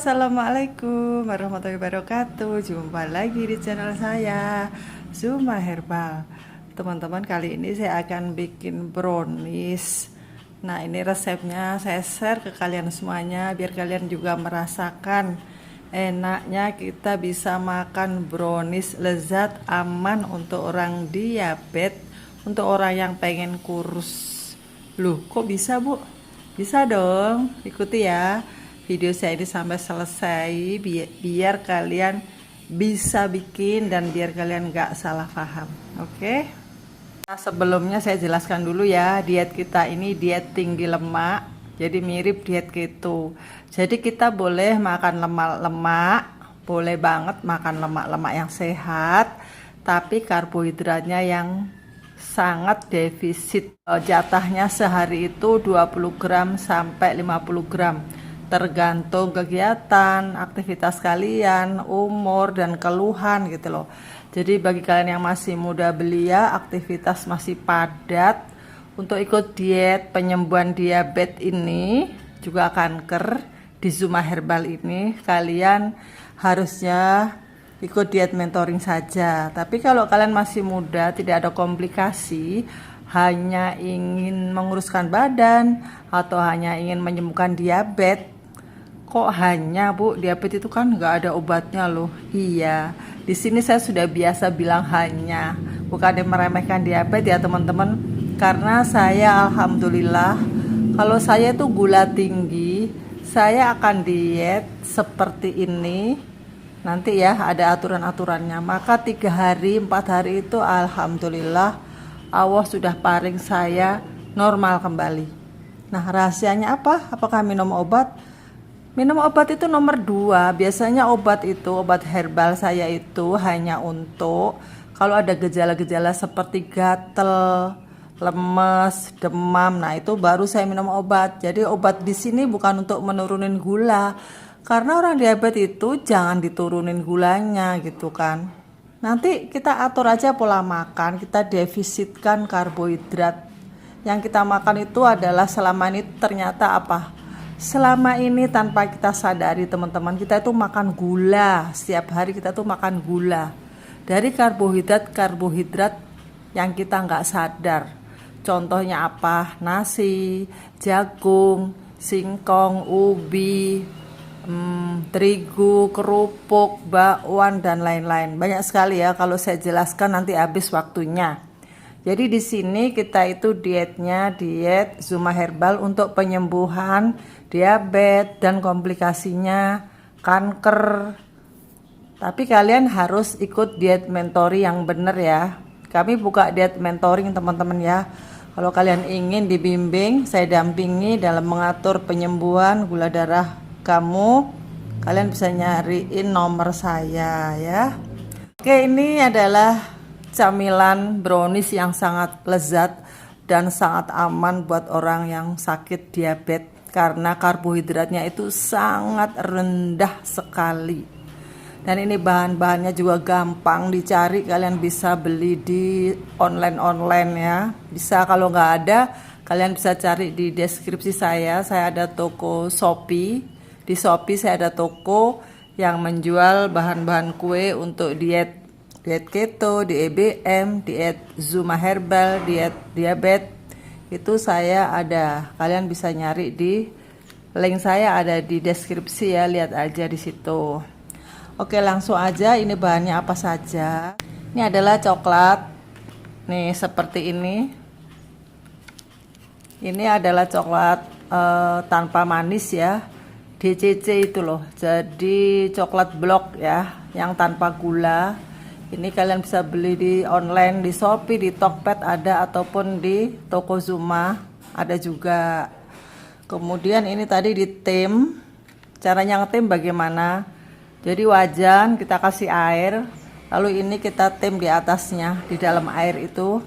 Assalamualaikum warahmatullahi wabarakatuh. Jumpa lagi di channel saya, Zuma Herbal. Teman-teman, kali ini saya akan bikin brownies. Nah, ini resepnya saya share ke kalian semuanya biar kalian juga merasakan enaknya kita bisa makan brownies lezat, aman untuk orang diabetes, untuk orang yang pengen kurus. Loh, kok bisa, Bu? Bisa dong, ikuti ya video saya ini sampai selesai biar kalian bisa bikin dan biar kalian gak salah paham. Oke? Nah, sebelumnya saya jelaskan dulu ya, diet kita ini diet tinggi lemak, jadi mirip diet keto. Jadi kita boleh makan lemak-lemak, boleh banget makan lemak-lemak yang sehat, tapi karbohidratnya yang sangat defisit. Jatahnya sehari itu 20 gram sampai 50 gram. Tergantung kegiatan, aktivitas kalian, umur, dan keluhan gitu loh. Jadi bagi kalian yang masih muda belia, aktivitas masih padat, untuk ikut diet penyembuhan diabetes ini, juga kanker, di Zuma Herbal ini, kalian harusnya ikut diet mentoring saja. Tapi kalau kalian masih muda, tidak ada komplikasi, hanya ingin menguruskan badan, atau hanya ingin menyembuhkan diabetes. Kok hanya, Bu? Diabetes itu kan nggak ada obatnya loh. Iya, di sini saya sudah biasa bilang hanya, bukan meremehkan diabetes ya teman-teman. Karena saya alhamdulillah, kalau saya tuh gula tinggi, saya akan diet seperti ini. Nanti ya ada aturan-aturannya. Maka 3 hari, 4 hari itu alhamdulillah Allah sudah paring saya normal kembali. Nah, rahasianya apa? Apakah minum obat? Minum obat itu nomor 2. Biasanya obat itu, obat herbal saya itu hanya untuk kalau ada gejala-gejala seperti gatel, lemes, demam. Nah, itu baru saya minum obat. Jadi obat di sini bukan untuk menurunin gula. Karena orang diabetes itu jangan diturunin gulanya gitu kan. Nanti kita atur aja pola makan, kita defisitkan karbohidrat. Yang kita makan itu adalah selama ini ternyata apa? Selama ini tanpa kita sadari teman-teman, kita itu makan gula. Setiap hari kita tuh makan gula. Dari karbohidrat yang kita nggak sadar. Contohnya apa? Nasi, jagung, singkong, ubi, terigu, kerupuk, bakwan, dan lain-lain. Banyak sekali ya, kalau saya jelaskan nanti habis waktunya. Jadi di sini kita itu dietnya diet Zuma Herbal untuk penyembuhan diabetes dan komplikasinya kanker. Tapi kalian harus ikut diet mentoring yang benar ya. Kami buka diet mentoring teman-teman ya. Kalau kalian ingin dibimbing, saya dampingi dalam mengatur penyembuhan gula darah kamu, kalian bisa nyariin nomor saya ya. Oke, ini adalah camilan brownies yang sangat lezat dan sangat aman buat orang yang sakit diabetes karena karbohidratnya itu sangat rendah sekali. Dan ini bahan-bahannya juga gampang dicari, kalian bisa beli di online ya. Bisa, kalau nggak ada kalian bisa cari di deskripsi saya ada toko Shopee. Di Shopee saya ada toko yang menjual bahan-bahan kue untuk diet keto, DEBM, diet Zuma Herbal, diet diabetes. Itu saya ada. Kalian bisa nyari di link saya ada di deskripsi ya, lihat aja di situ. Oke, langsung aja, ini bahannya apa saja. Ini adalah coklat. Nih, seperti ini. Ini adalah coklat tanpa manis ya. DCC itu loh. Jadi coklat blok ya, yang tanpa gula. Ini kalian bisa beli di online, di Shopee, di Tokped ada, ataupun di toko Zuma ada juga. Kemudian ini tadi di tim. Caranya ngetim bagaimana? Jadi wajan kita kasih air, lalu ini kita tim di atasnya, di dalam air itu.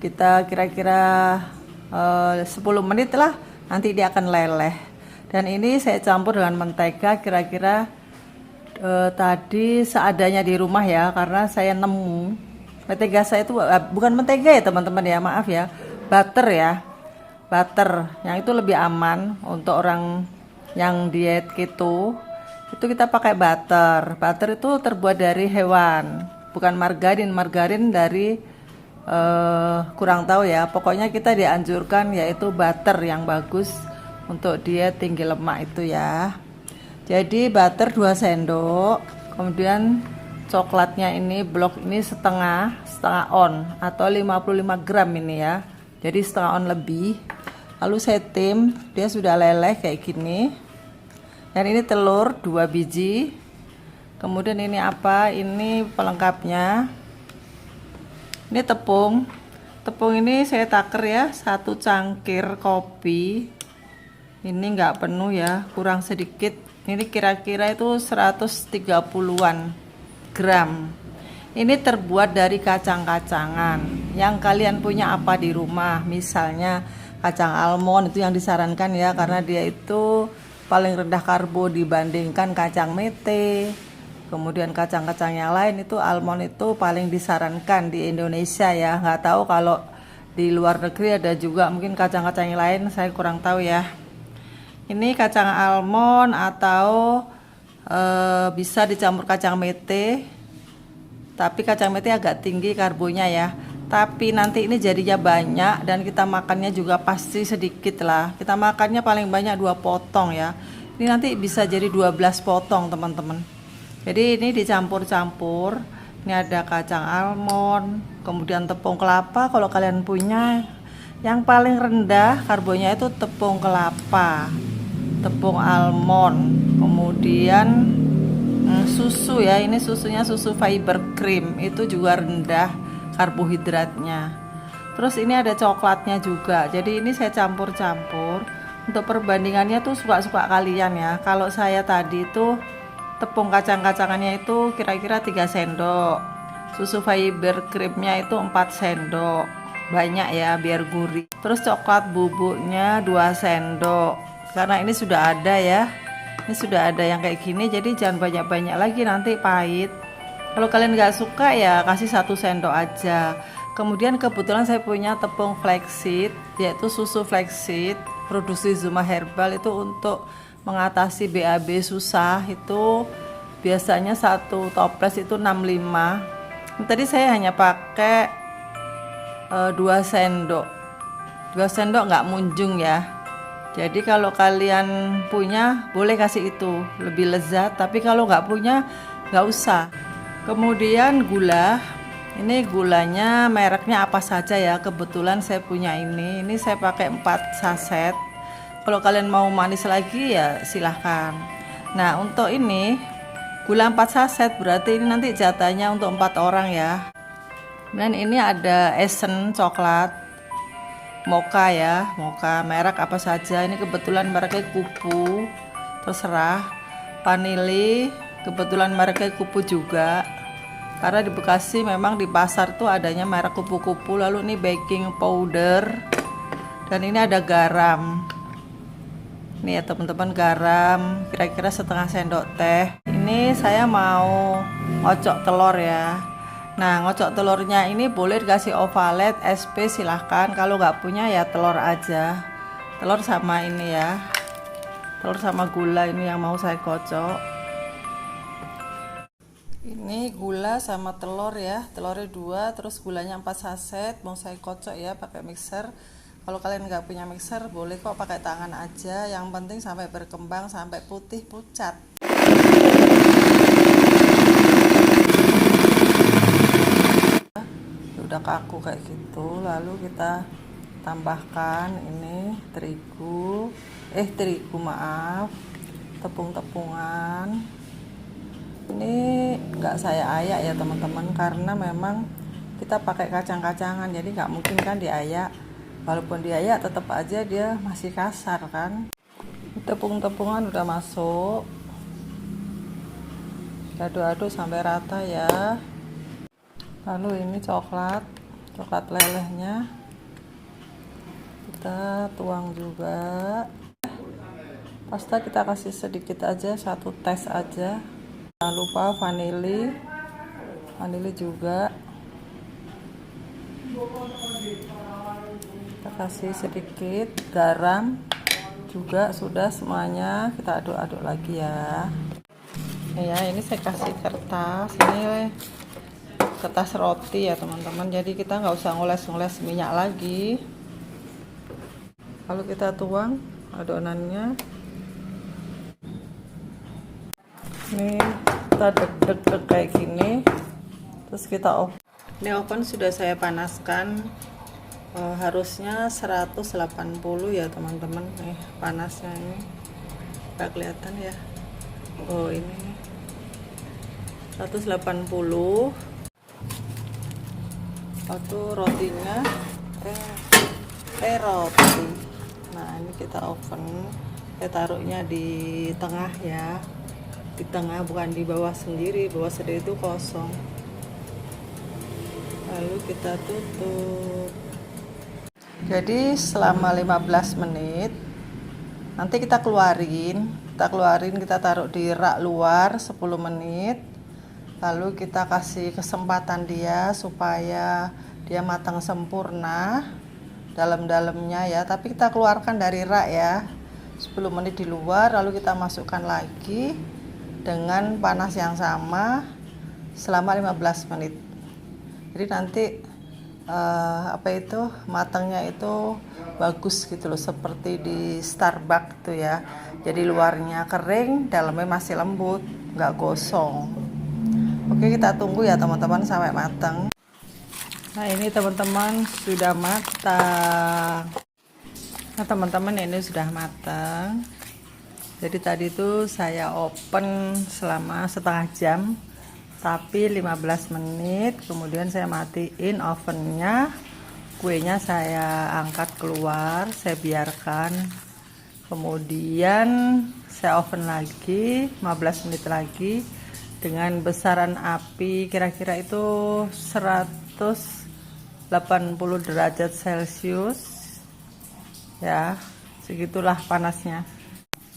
Kita kira-kira 10 menit lah, nanti dia akan meleleh. Dan ini saya campur dengan mentega kira-kira tadi seadanya di rumah ya, karena saya nemu mentega saya itu bukan mentega ya teman-teman ya, maaf ya, butter ya, butter yang itu lebih aman untuk orang yang diet keto. itu kita pakai butter. Butter itu terbuat dari hewan, bukan margarin. Margarin dari kurang tahu ya. Pokoknya kita dianjurkan yaitu butter yang bagus untuk dia tinggi lemak itu ya. Jadi butter 2 sendok, kemudian coklatnya ini blok ini setengah on atau 55 gram ini ya. Jadi setengah on lebih. Lalu saya tim, dia sudah leleh kayak gini. Dan ini telur 2 biji. Kemudian ini apa? Ini pelengkapnya. Ini tepung. Tepung ini saya taker ya, 1 cangkir kopi. Ini enggak penuh ya, kurang sedikit. Ini kira-kira itu 130-an gram. Ini terbuat dari kacang-kacangan. Yang kalian punya apa di rumah? Misalnya kacang almond itu yang disarankan ya, karena dia itu paling rendah karbo dibandingkan kacang mete. Kemudian kacang-kacang yang lain itu almond itu paling disarankan di Indonesia ya. Nggak tahu kalau di luar negeri ada juga mungkin kacang-kacang yang lain, saya kurang tahu ya. Ini kacang almond atau bisa dicampur kacang mete. Tapi kacang mete agak tinggi karbonya ya. Tapi nanti ini jadinya banyak dan kita makannya juga pasti sedikit lah. Kita makannya paling banyak 2 potong ya. Ini nanti bisa jadi 12 potong teman-teman. Jadi ini dicampur-campur. Ini ada kacang almond, kemudian tepung kelapa kalau kalian punya. Yang paling rendah karbonya itu tepung kelapa, tepung almond, kemudian susu ya. Ini susunya susu fiber cream, itu juga rendah karbohidratnya. Terus ini ada coklatnya juga. Jadi ini saya campur-campur. Untuk perbandingannya tuh suka-suka kalian ya. Kalau saya tadi itu tepung kacang-kacangannya itu kira-kira 3 sendok. Susu fiber creamnya itu 4 sendok. Banyak ya biar gurih. Terus coklat bubuknya 2 sendok. Karena ini sudah ada ya. Ini sudah ada yang kayak gini, jadi jangan banyak-banyak lagi nanti pahit. Kalau kalian nggak suka ya kasih 1 sendok aja. Kemudian kebetulan saya punya tepung flaxseed, yaitu susu flaxseed produksi Zuma Herbal, itu untuk mengatasi BAB susah. Itu biasanya 1 toples itu 65. Tadi saya hanya pakai 2 sendok. 2 sendok nggak munjung ya. Jadi kalau kalian punya boleh kasih itu, lebih lezat. Tapi kalau nggak punya nggak usah. Kemudian gula, ini gulanya mereknya apa saja ya. Kebetulan saya punya ini saya pakai 4 saset. Kalau kalian mau manis lagi ya silahkan. Nah untuk ini gula 4 saset berarti ini nanti jatahnya untuk 4 orang ya. Dan ini ada esen coklat mocha ya, mocha merek apa saja. Ini kebetulan mereknya Kupu, terserah. Vanili kebetulan mereknya Kupu juga, karena di Bekasi memang di pasar tuh adanya merek Kupu-Kupu. Lalu ini baking powder, dan ini ada garam. Ini ya teman-teman, garam kira-kira setengah sendok teh. Ini saya mau ngocok telur ya. Nah ngocok telurnya ini boleh dikasih ovalet, SP silahkan. Kalau nggak punya ya telur aja. Telur sama ini ya, telur sama gula ini yang mau saya kocok. Ini gula sama telur ya, telurnya 2, terus gulanya 4 saset. Mau saya kocok ya pakai mixer. Kalau kalian nggak punya mixer boleh kok pakai tangan aja. Yang penting sampai berkembang, sampai putih pucat. Udah kaku kayak gitu, lalu kita tambahkan ini terigu maaf, tepung-tepungan. Ini nggak saya ayak ya teman-teman, karena memang kita pakai kacang-kacangan, jadi nggak mungkin kan diayak. Walaupun diayak tetap aja dia masih kasar kan. Tepung-tepungan udah masuk, aduk-aduk sampai rata ya. Lalu ini coklat lelehnya kita tuang juga. Pasta kita kasih sedikit aja, 1 tes aja. Jangan lupa vanili juga kita kasih sedikit. Garam juga sudah semuanya, kita aduk-aduk lagi ya. Ya, ini saya kasih kertas, ini kertas roti ya teman-teman, jadi kita nggak usah ngoles-ngoles minyak lagi. Lalu kita tuang adonannya. Ini kita deg-deg kayak gini, terus kita oven. Ini oven sudah saya panaskan, harusnya 180 ya teman-teman. Panasnya ini nggak kelihatan ya. Oh, ini 180. Waktu rotinya roti. Nah, ini kita oven, saya taruhnya di tengah ya, di tengah, bukan di bawah sendiri. Bawah sendiri itu kosong. Lalu kita tutup. Jadi selama 15 menit nanti kita keluarin, kita taruh di rak luar 10 menit. Lalu kita kasih kesempatan dia supaya dia matang sempurna dalam-dalamnya ya, tapi kita keluarkan dari rak ya, 10 menit di luar, lalu kita masukkan lagi dengan panas yang sama selama 15 menit. Jadi nanti matangnya itu bagus gitu loh, seperti di Starbucks tuh ya. Jadi luarnya kering, dalamnya masih lembut, nggak gosong. Oke, kita tunggu ya teman-teman sampai matang. Nah, ini teman-teman sudah matang. Nah teman-teman, ini sudah matang. Jadi tadi itu saya open selama setengah jam, tapi 15 menit kemudian saya matiin ovennya. Kuenya saya angkat keluar, saya biarkan, kemudian saya oven lagi 15 menit lagi dengan besaran api kira-kira itu 180 derajat Celcius ya, segitulah panasnya.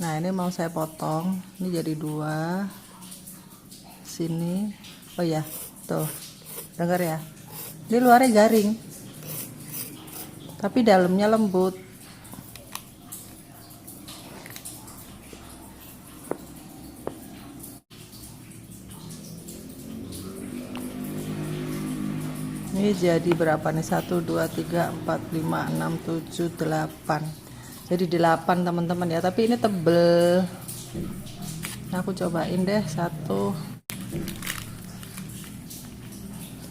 Nah, ini mau saya potong, ini jadi 2 sini. Oh ya, tuh dengar ya, ini luarnya garing tapi dalamnya lembut. Ini jadi berapa nih? 1 2 3 4 5 6 7 8. Jadi 8 teman-teman ya, tapi ini tebel. Nah, aku cobain deh satu.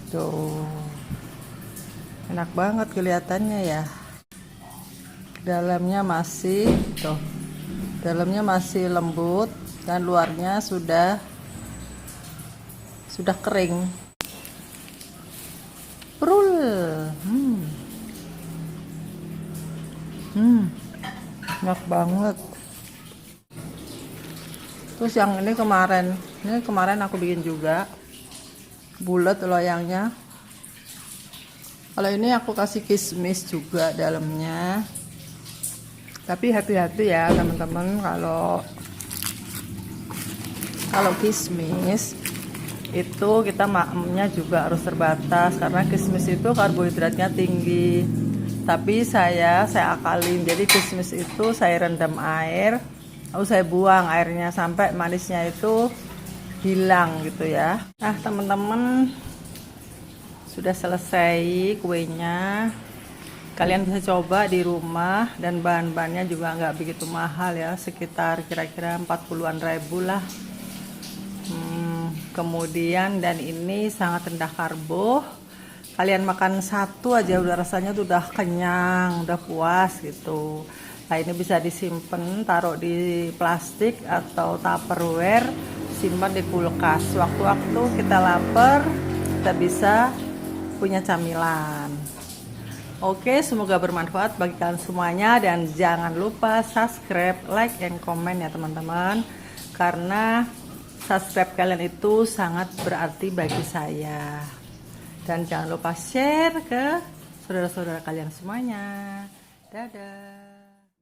Tuh, enak banget kelihatannya ya. Dalamnya masih lembut dan luarnya sudah kering. Prul. Enak banget. Terus yang ini kemarin aku bikin juga, bulat loyangnya. Kalau ini aku kasih kismis juga dalamnya. Tapi hati-hati ya teman-teman, kalau kismis itu kita makannya juga harus terbatas, karena kismis itu karbohidratnya tinggi. Tapi saya akalin, jadi kismis itu saya rendam air, lalu saya buang airnya sampai manisnya itu hilang gitu ya. Nah teman-teman, sudah selesai kuenya. Kalian bisa coba di rumah, dan bahan-bahannya juga nggak begitu mahal ya, sekitar kira-kira 40-an ribu lah. Kemudian, dan ini sangat rendah karbo. Kalian makan satu aja udah rasanya tuh udah kenyang, udah puas gitu. Nah, ini bisa disimpan, taruh di plastik atau tupperware, simpan di kulkas. Waktu-waktu kita lapar, kita bisa punya camilan. Oke, semoga bermanfaat bagi kalian semuanya, dan jangan lupa subscribe, like, and comment ya teman-teman, karena subscribe kalian itu sangat berarti bagi saya. Dan jangan lupa share ke saudara-saudara kalian semuanya. Dadah.